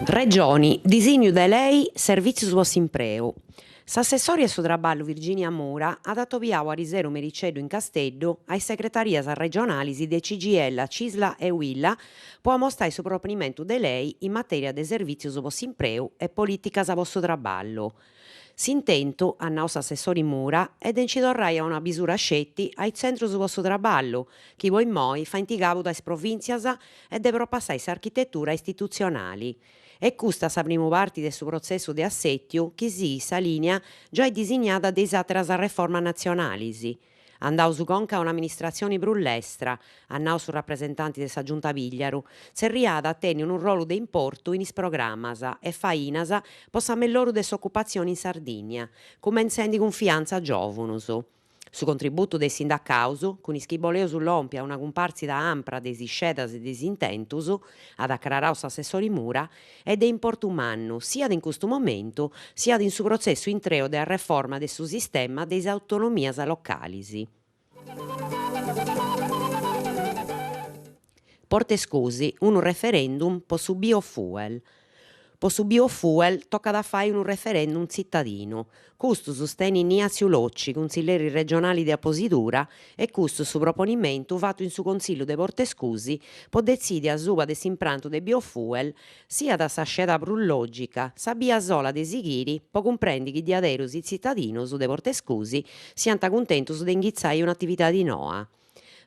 Regioni, disegno de lei, servizio su Simpreu. S'assessoria su traballo Virginia Mura ha dato via a Riseru Mericedo in Casteddu ai segretarias regionali de CGL, Cisla e Uilla può mostrare su proponimento de lei in materia de servizio su Simpreu e politica su vostro traballo. S'intento, a nostro assessore Mura, è di incidorrai a una misura scetti ai centri su vostro traballo, che voi moi fa intigavu da provincias e devono passare architettura istituzionali. E questa sa prima parte del suo processo di assetio che sa linea già è disegnata dei atras reforma nazionali. Andau su conca un'amministrazione brullestra, andau su rappresentanti della giunta Vigliaru, serriada a tenere un ruolo di importo in is programmas e fainas possa melloro desoccupazione in Sardegna, come incendi confianza giovunus. Su contributo dei sindacausu, con ischiboleo sull'ompia una comparsi da ampra dei scedas e disintentus, ad acclarare assessori Mura, è de importo umano sia in questo momento, sia in su processo intreo della riforma del suo sistema delle autonomie locali. Porte scusi, un referendum po su biofuel. Po su biofuel tocca da fare un referendum cittadino. Custo sosteni Ignazio Locci, consiglieri regionali di appositura, e custo su proponimento fatto in su Consiglio de Portescusi può decidere a suba de s'impranto de biofuel sia da sa sceda prullogica, sa via sola de sighiri, po comprendi chi di aderus i cittadinos de Portescusi siano contentos de inghizzare un'attività di noa.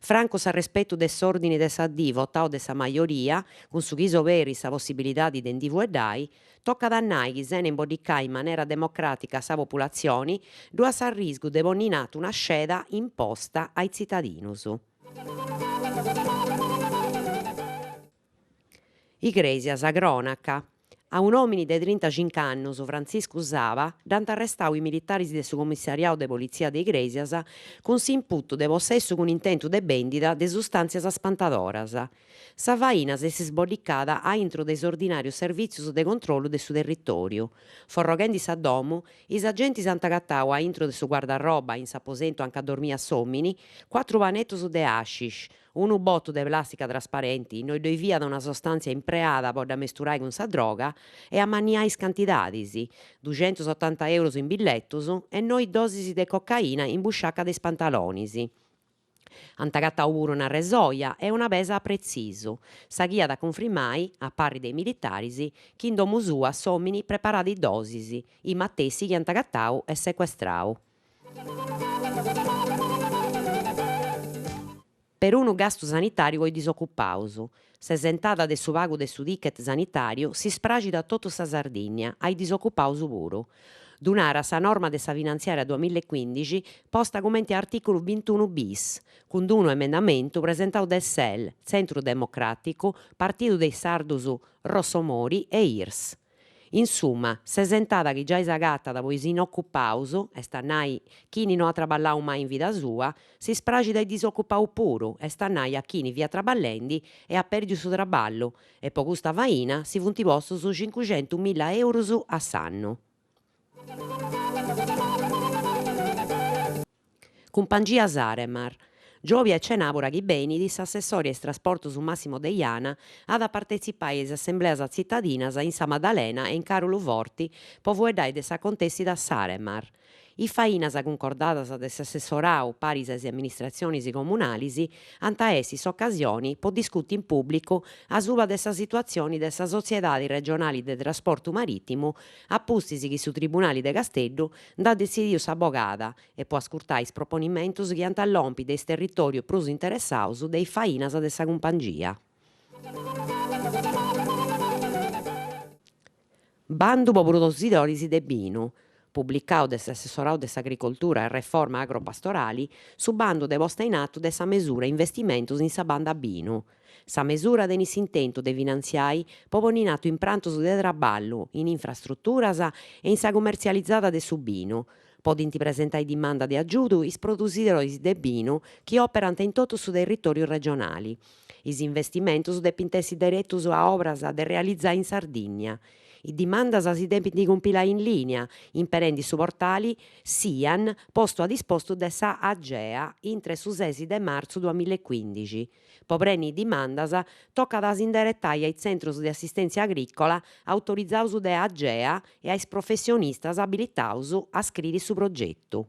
Franco sa rispetto dell'ordine de sa D votao de sa maggioria, con su chiso veri sa possibilità di individuare, tocca dannai chi se ne imbodiccare in maniera democratica sa popolazione, due sa rischio de bonninate una sceda imposta ai cittadinus. Iglesias a cronaca. A un uomo de 35 anni, Francisco Sava, dant arrestau i militari del su commissariato de polizia de Iglesias con s'imputo de possesso con intento de vendita de sostanzias spantadoras. Sa faina s'est sbodicada a intro des ordinarios servizios de controllo de su territorio. Forroghende sa domo, is agenti s'antagattau a intro de su guardaroba in s'aposento anche a dormire a somini, 4 panettos de hashish, unu botto de plastica trasparenti, noi doi via da una sostanzia impreada po da mesturare con sa droga e a maniare cantidadis, 280 euro in billettos e noi dosis de cocaina in busciacca de pantalonis. Antagattau pure una resoia e una pesa a prezziso. Sa chia da confermai, a pari dei militaris, chi in domu sua somini preparadi dosis, i mattessi chi antagattau e sequestrau. Per unu gasto sanitario oi disoccupaus. S'esentada de su pagu de su ticket sanitario si spragida a tota sa Sardegna, ai disoccupaus puru. Dunara sa norma de sa finanziaria 2015 posta commenti articolo 21 bis, cun d'unu emendamento presentau del SEL, Centro Democratico, Partito dei Sardus Rossomori e IRS. Insumma, s'esentada chi già isagatta da poisi inoccupaus, e stannai chini non ha traballau mai in vita sua, si spragida e disoccupau puru, e stannai a chini via traballendi e ha perdiu su traballo, e po custa faina si funti postu su 500.000 euro a s'anno. Cumpangia Saremar. Giovia e cenabura chi beni di s'assessore ai trasporto su Massimo Deiana ad partecipare alle assembleas cittadinas in Sa Maddalena e in Carolo Vorti po fueddai de sa contesti da Saremar. I fainas concordadas de s'assessorau paris as amministrazionis comunalis anta essi s'occasioni po discutere in pubblico a suba de sa situazione de sa Sociedade Regionali de Trasporto Marittimu appustisi chi su Tribunali de Casteddu nd'at decidiu s'abogada e po ascurtare is proponimentos chi ant all'ompi des territorios prus interessaus dei fainas de sa cumpangia. Bandu po produttoris de binu. Pubblicau de s'assessorau de s'agricoltura e reforma agropastorali su bando de posta in atto de sa mesura investimentos in sa banda binu. Sa mesura tenis s'intento de finanziare po ponere in atto imprantos de traballu in infrastrutturas e in sa commercializzada de su binu. Podint presentare dimanda de aggiudu is produttoris de binu chi operant in totu su territoriu regionali. Is investimentos depint essere direttos a obras de realizzare in Sardigna. I dimandas si depin di cumpilare in linea, imperendi su portali SIAN posto a dispostu de sa AGEA intre su 6 de marzu 2015. Po preni dimandas toccat a s'inderetare ai centros de assistenzia agricola autorizzados de AGEA e a is professionistas abilitados a scriere su progettu.